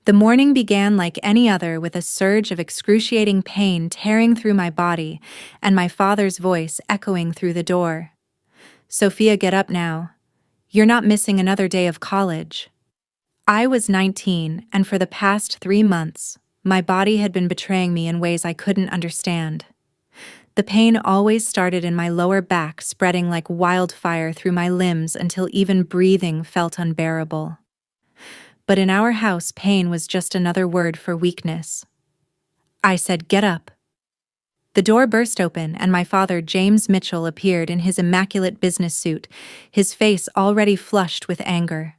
The morning began like any other with a surge of excruciating pain tearing through my body and my father's voice echoing through the door. "Sophia, get up now. You're not missing another day of college." I was 19, and for the past 3 months, my body had been betraying me in ways I couldn't understand. The pain always started in my lower back, spreading like wildfire through my limbs until even breathing felt unbearable. But in our house, pain was just another word for weakness. I said, "Get up." The door burst open, and my father, James Mitchell, appeared in his immaculate business suit, his face already flushed with anger.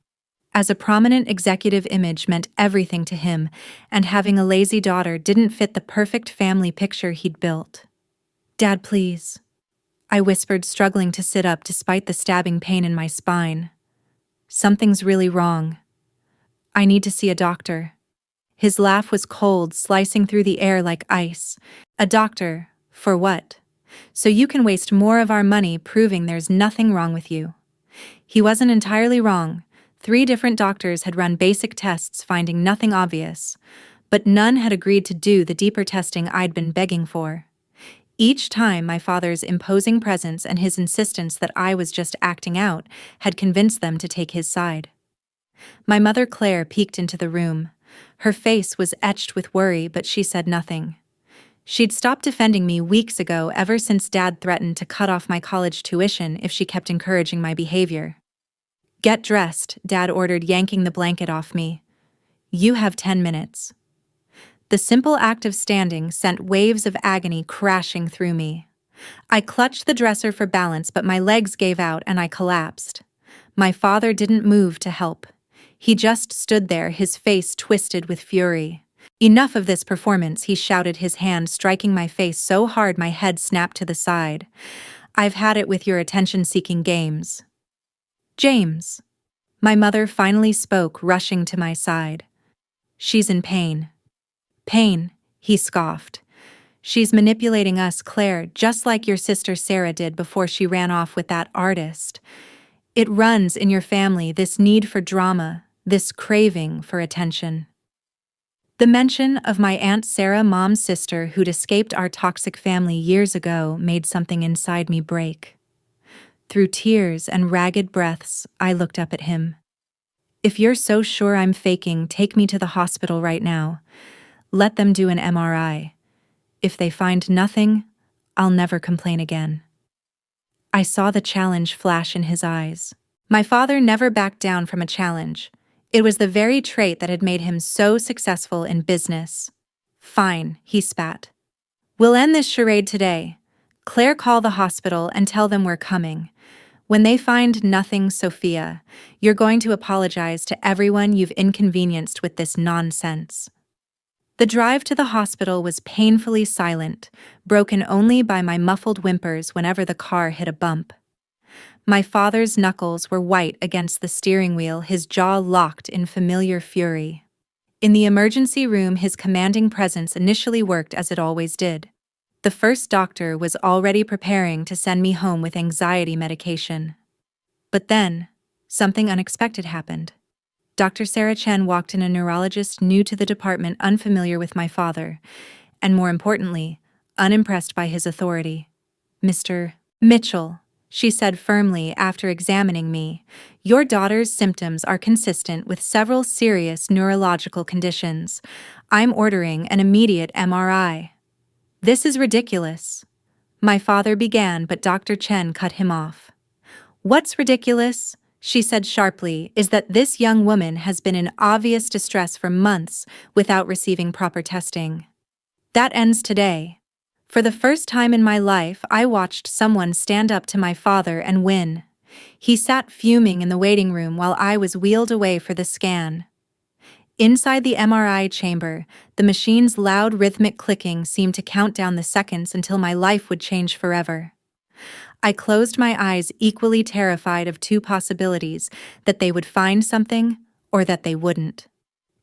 As a prominent executive image meant everything to him, and having a lazy daughter didn't fit the perfect family picture he'd built. "Dad, please," I whispered, struggling to sit up despite the stabbing pain in my spine. "Something's really wrong. I need to see a doctor." His laugh was cold, slicing through the air like ice. "A doctor? For what? So you can waste more of our money proving there's nothing wrong with you." He wasn't entirely wrong. 3 different doctors had run basic tests finding nothing obvious, but none had agreed to do the deeper testing I'd been begging for. Each time, my father's imposing presence and his insistence that I was just acting out had convinced them to take his side. My mother, Claire, peeked into the room. Her face was etched with worry, but she said nothing. She'd stopped defending me weeks ago, ever since Dad threatened to cut off my college tuition if she kept encouraging my behavior. "Get dressed," Dad ordered, yanking the blanket off me. "You have 10 minutes. The simple act of standing sent waves of agony crashing through me. I clutched the dresser for balance, but my legs gave out and I collapsed. My father didn't move to help. He just stood there, his face twisted with fury. "Enough of this performance," he shouted, his hand striking my face so hard my head snapped to the side. "I've had it with your attention-seeking games." "James." My mother finally spoke, rushing to my side. "She's in pain." "Pain," he scoffed. "She's manipulating us, Claire, just like your sister Sarah did before she ran off with that artist. It runs in your family, this need for drama, this craving for attention." The mention of my Aunt Sarah, Mom's sister, who'd escaped our toxic family years ago, made something inside me break. Through tears and ragged breaths, I looked up at him. "If you're so sure I'm faking, take me to the hospital right now. Let them do an MRI. If they find nothing, I'll never complain again." I saw the challenge flash in his eyes. My father never backed down from a challenge. It was the very trait that had made him so successful in business. "Fine," he spat. "We'll end this charade today. Claire, call the hospital and tell them we're coming. When they find nothing, Sophia, you're going to apologize to everyone you've inconvenienced with this nonsense." The drive to the hospital was painfully silent, broken only by my muffled whimpers whenever the car hit a bump. My father's knuckles were white against the steering wheel, his jaw locked in familiar fury. In the emergency room, his commanding presence initially worked as it always did. The first doctor was already preparing to send me home with anxiety medication. But then, something unexpected happened. Dr. Sarah Chen walked in, a neurologist new to the department, unfamiliar with my father, and more importantly, unimpressed by his authority. "Mr. Mitchell," she said firmly after examining me, "your daughter's symptoms are consistent with several serious neurological conditions. I'm ordering an immediate MRI." "This is ridiculous," my father began, but Dr. Chen cut him off. "What's ridiculous?" she said sharply, "is that this young woman has been in obvious distress for months without receiving proper testing. That ends today." For the first time in my life, I watched someone stand up to my father and win. He sat fuming in the waiting room while I was wheeled away for the scan. Inside the MRI chamber, the machine's loud rhythmic clicking seemed to count down the seconds until my life would change forever. I closed my eyes, equally terrified of 2 possibilities: that they would find something or that they wouldn't.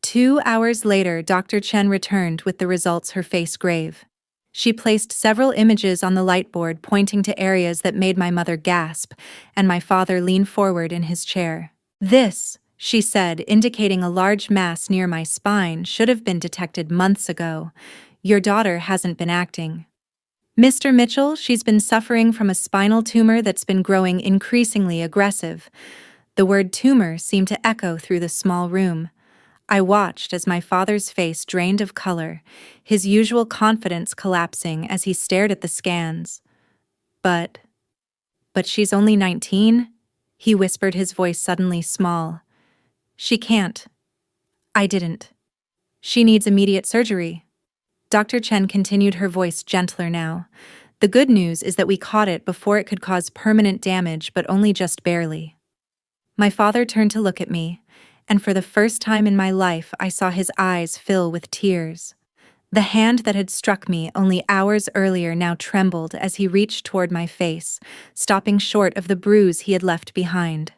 2 hours later, Dr. Chen returned with the results, her face grave. She placed several images on the light board, pointing to areas that made my mother gasp, and my father leaned forward in his chair. "This," she said, indicating a large mass near my spine should have been detected months ago. Your daughter hasn't been acting. Mr. Mitchell, she's been suffering from a spinal tumor that's been growing increasingly aggressive. The word tumor seemed to echo through the small room. I watched as my father's face drained of color, his usual confidence collapsing as he stared at the scans. But she's only 19? He whispered, his voice suddenly small. She can't. I didn't. She needs immediate surgery. Dr. Chen continued, her voice gentler now. The good news is that we caught it before it could cause permanent damage, but only just barely. My father turned to look at me, and for the first time in my life I saw his eyes fill with tears. The hand that had struck me only hours earlier now trembled as he reached toward my face, stopping short of the bruise he had left behind.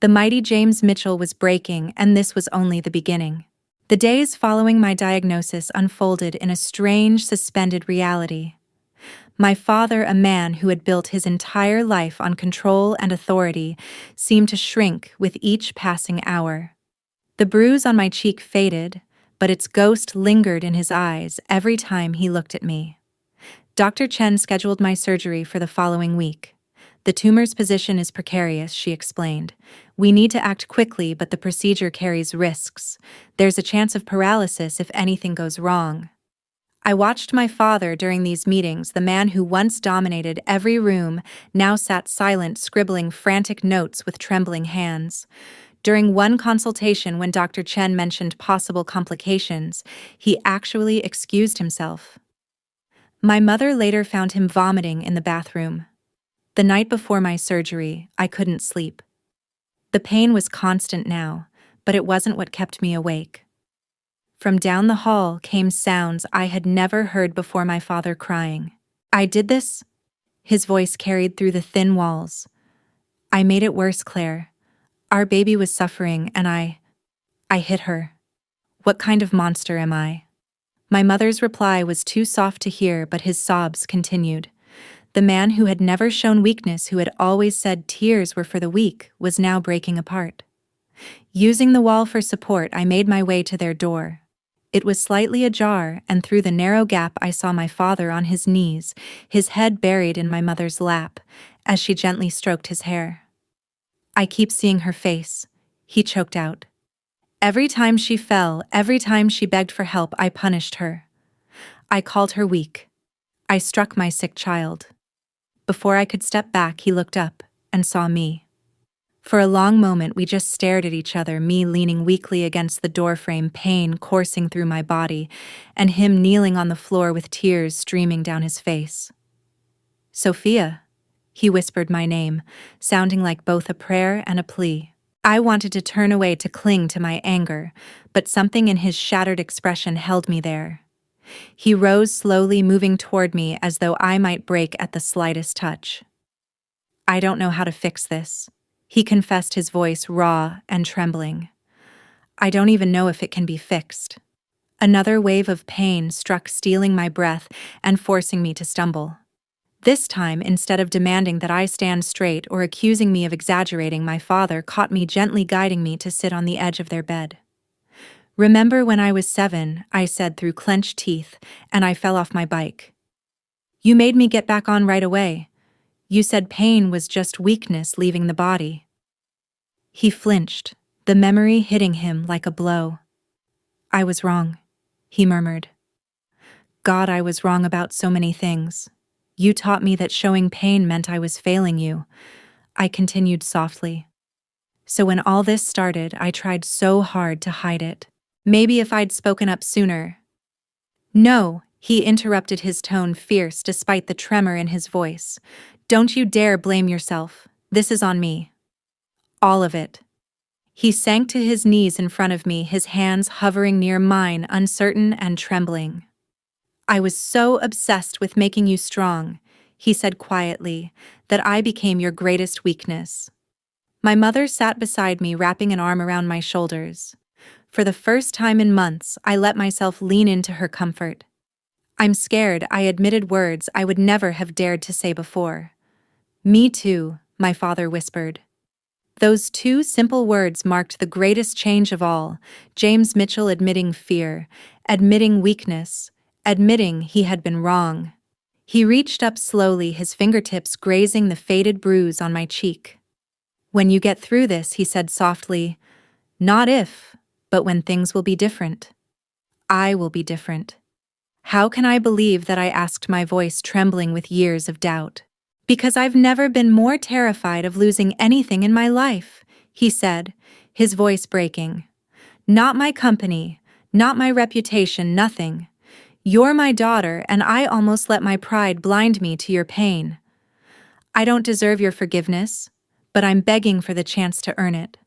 The mighty James Mitchell was breaking, and this was only the beginning. The days following my diagnosis unfolded in a strange, suspended reality. My father, a man who had built his entire life on control and authority, seemed to shrink with each passing hour. The bruise on my cheek faded, but its ghost lingered in his eyes every time he looked at me. Dr. Chen scheduled my surgery for the following week. The tumor's position is precarious, she explained. We need to act quickly, but the procedure carries risks. There's a chance of paralysis if anything goes wrong. I watched my father during these meetings. The man who once dominated every room now sat silent, scribbling frantic notes with trembling hands. During one consultation, when Dr. Chen mentioned possible complications, he actually excused himself. My mother later found him vomiting in the bathroom. The night before my surgery, I couldn't sleep. The pain was constant now, but it wasn't what kept me awake. From down the hall came sounds I had never heard before, my father crying. I did this? His voice carried through the thin walls. I made it worse, Claire. Our baby was suffering, and I hit her. What kind of monster am I? My mother's reply was too soft to hear, but his sobs continued. The man who had never shown weakness, who had always said tears were for the weak, was now breaking apart. Using the wall for support, I made my way to their door. It was slightly ajar, and through the narrow gap I saw my father on his knees, his head buried in my mother's lap, as she gently stroked his hair. I keep seeing her face, he choked out. Every time she fell, every time she begged for help, I punished her. I called her weak. I struck my sick child. Before I could step back, he looked up and saw me. For a long moment, we just stared at each other, me leaning weakly against the doorframe, pain coursing through my body, and him kneeling on the floor with tears streaming down his face. Sophia, he whispered my name, sounding like both a prayer and a plea. I wanted to turn away to cling to my anger, but something in his shattered expression held me there. He rose slowly, moving toward me as though I might break at the slightest touch. I don't know how to fix this, he confessed, his voice raw and trembling. I don't even know if it can be fixed. Another wave of pain struck, stealing my breath and forcing me to stumble. This time, instead of demanding that I stand straight or accusing me of exaggerating, my father caught me, gently guiding me to sit on the edge of their bed. Remember when I was 7, I said through clenched teeth, and I fell off my bike. You made me get back on right away. You said pain was just weakness leaving the body. He flinched, the memory hitting him like a blow. I was wrong, he murmured. God, I was wrong about so many things. You taught me that showing pain meant I was failing you, I continued softly. So when all this started, I tried so hard to hide it. Maybe if I'd spoken up sooner. No, he interrupted, his tone fierce despite the tremor in his voice. Don't you dare blame yourself. This is on me. All of it. He sank to his knees in front of me, his hands hovering near mine, uncertain and trembling. I was so obsessed with making you strong, he said quietly, that I became your greatest weakness. My mother sat beside me, wrapping an arm around my shoulders. For the first time in months, I let myself lean into her comfort. I'm scared, I admitted, words I would never have dared to say before. Me too, my father whispered. Those two simple words marked the greatest change of all. James Mitchell admitting fear, admitting weakness, admitting he had been wrong. He reached up slowly, his fingertips grazing the faded bruise on my cheek. "When you get through this," he said softly, "not if, but when things will be different. I will be different." How can I believe that, I asked, my voice trembling with years of doubt. "Because I've never been more terrified of losing anything in my life," he said, his voice breaking. "Not my company, not my reputation, nothing. You're my daughter, and I almost let my pride blind me to your pain. I don't deserve your forgiveness, but I'm begging for the chance to earn it."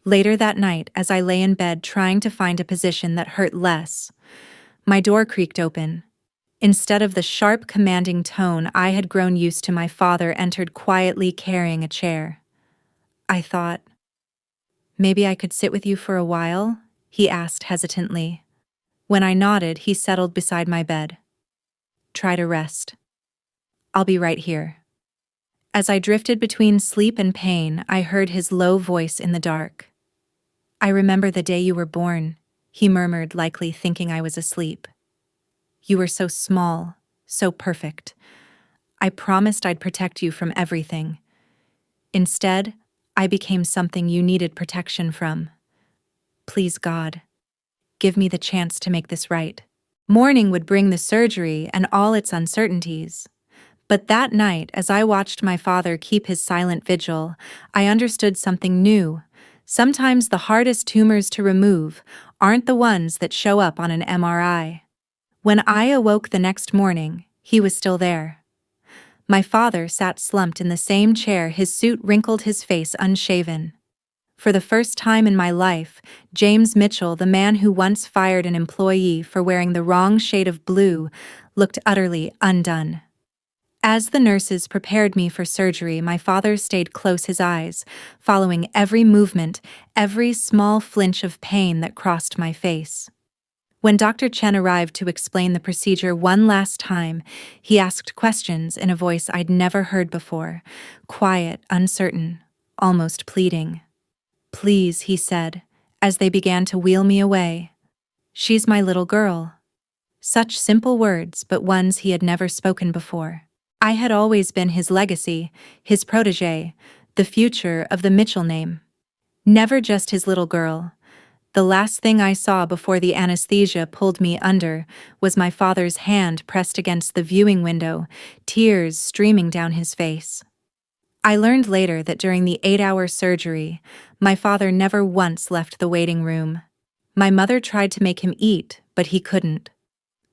Later that night, as I lay in bed trying to find a position that hurt less, my door creaked open. Instead of the sharp, commanding tone I had grown used to, my father entered quietly, carrying a chair. I thought, "Maybe I could sit with you for a while?" he asked hesitantly. When I nodded, he settled beside my bed. "Try to rest. I'll be right here." As I drifted between sleep and pain, I heard his low voice in the dark. "I remember the day you were born," he murmured, likely thinking I was asleep. "You were so small, so perfect. I promised I'd protect you from everything. Instead, I became something you needed protection from. Please, God, give me the chance to make this right." Morning would bring the surgery and all its uncertainties. But that night, as I watched my father keep his silent vigil, I understood something new. Sometimes the hardest tumors to remove aren't the ones that show up on an MRI. When I awoke the next morning, he was still there. My father sat slumped in the same chair, his suit wrinkled, his face unshaven. For the first time in my life, James Mitchell, the man who once fired an employee for wearing the wrong shade of blue, looked utterly undone. As the nurses prepared me for surgery, my father stayed close, his eyes following every movement, every small flinch of pain that crossed my face. When Dr. Chen arrived to explain the procedure one last time, he asked questions in a voice I'd never heard before, quiet, uncertain, almost pleading. "Please," he said, as they began to wheel me away. "She's my little girl." Such simple words, but ones he had never spoken before. I had always been his legacy, his protégé, the future of the Mitchell name. Never just his little girl. The last thing I saw before the anesthesia pulled me under was my father's hand pressed against the viewing window, tears streaming down his face. I learned later that during the 8-hour surgery, my father never once left the waiting room. My mother tried to make him eat, but he couldn't.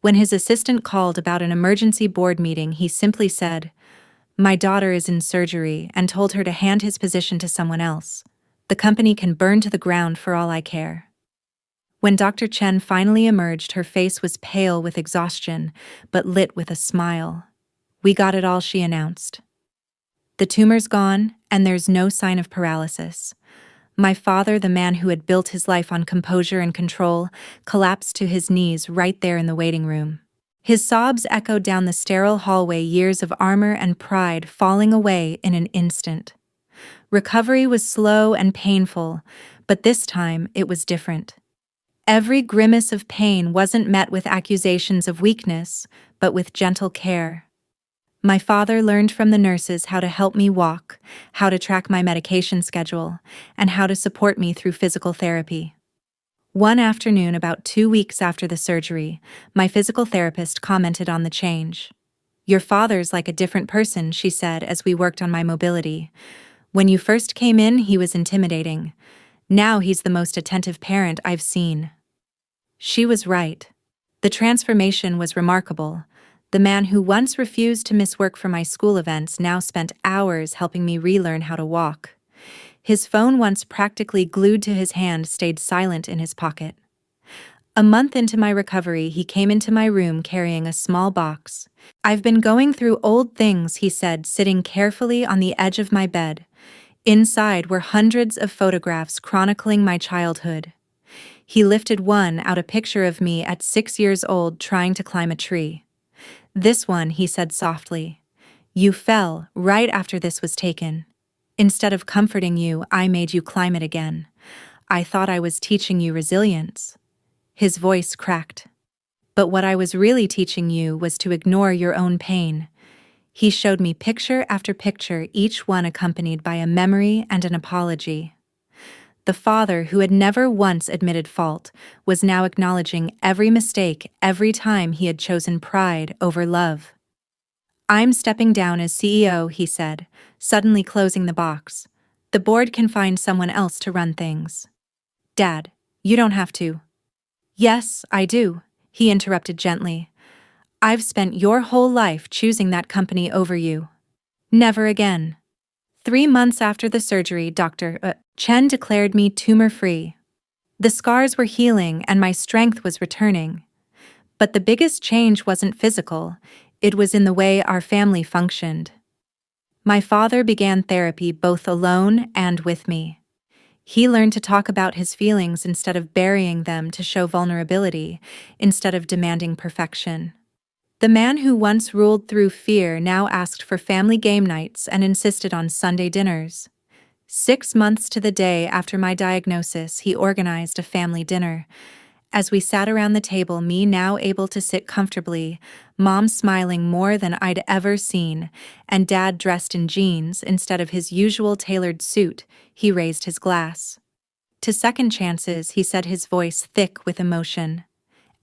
When his assistant called about an emergency board meeting, he simply said, "My daughter is in surgery," and told her to hand his position to someone else. "The company can burn to the ground for all I care." When Dr. Chen finally emerged, her face was pale with exhaustion, but lit with a smile. "We got it all," she announced. "The tumor's gone, and there's no sign of paralysis." My father, the man who had built his life on composure and control, collapsed to his knees right there in the waiting room. His sobs echoed down the sterile hallway, years of armor and pride falling away in an instant. Recovery was slow and painful, but this time it was different. Every grimace of pain wasn't met with accusations of weakness, but with gentle care. My father learned from the nurses how to help me walk, how to track my medication schedule, and how to support me through physical therapy. One afternoon, about 2 weeks after the surgery, my physical therapist commented on the change. "Your father's like a different person," she said as we worked on my mobility. "When you first came in, he was intimidating. Now he's the most attentive parent I've seen." She was right. The transformation was remarkable. The man who once refused to miss work for my school events now spent hours helping me relearn how to walk. His phone, once practically glued to his hand, stayed silent in his pocket. A month into my recovery, he came into my room carrying a small box. "I've been going through old things," he said, sitting carefully on the edge of my bed. Inside were hundreds of photographs chronicling my childhood. He lifted one out, a picture of me at 6 years old trying to climb a tree. "This one," he said softly. "You fell right after this was taken. Instead of comforting you, I made you climb it again. I thought I was teaching you resilience." His voice cracked. "But what I was really teaching you was to ignore your own pain." He showed me picture after picture, each one accompanied by a memory and an apology. The father, who had never once admitted fault, was now acknowledging every mistake every time he had chosen pride over love. "I'm stepping down as CEO," he said, suddenly closing the box. "The board can find someone else to run things." "Dad, you don't have to." "Yes, I do," he interrupted gently. "I've spent your whole life choosing that company over you." "Never again." 3 months after the surgery, Dr. Chen declared me tumor-free. The scars were healing and my strength was returning. But the biggest change wasn't physical, it was in the way our family functioned. My father began therapy both alone and with me. He learned to talk about his feelings instead of burying them, to show vulnerability instead of demanding perfection. The man who once ruled through fear now asked for family game nights and insisted on Sunday dinners. 6 months to the day after my diagnosis, he organized a family dinner. As we sat around the table, me now able to sit comfortably, Mom smiling more than I'd ever seen, and Dad dressed in jeans instead of his usual tailored suit, he raised his glass. "To second chances," he said, his voice thick with emotion.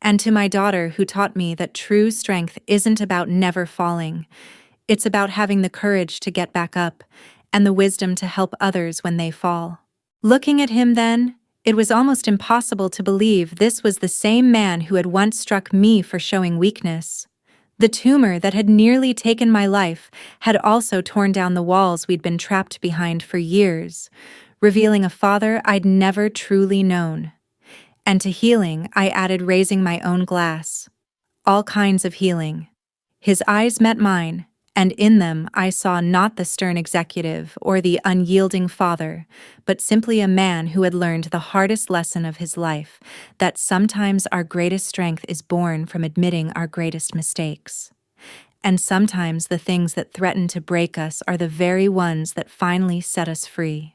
"And to my daughter, who taught me that true strength isn't about never falling. It's about having the courage to get back up, and the wisdom to help others when they fall." Looking at him then, it was almost impossible to believe this was the same man who had once struck me for showing weakness. The tumor that had nearly taken my life had also torn down the walls we'd been trapped behind for years, revealing a father I'd never truly known. And to healing, I added raising my own glass. All kinds of healing. His eyes met mine, and in them I saw not the stern executive or the unyielding father, but simply a man who had learned the hardest lesson of his life, that sometimes our greatest strength is born from admitting our greatest mistakes. And sometimes the things that threaten to break us are the very ones that finally set us free.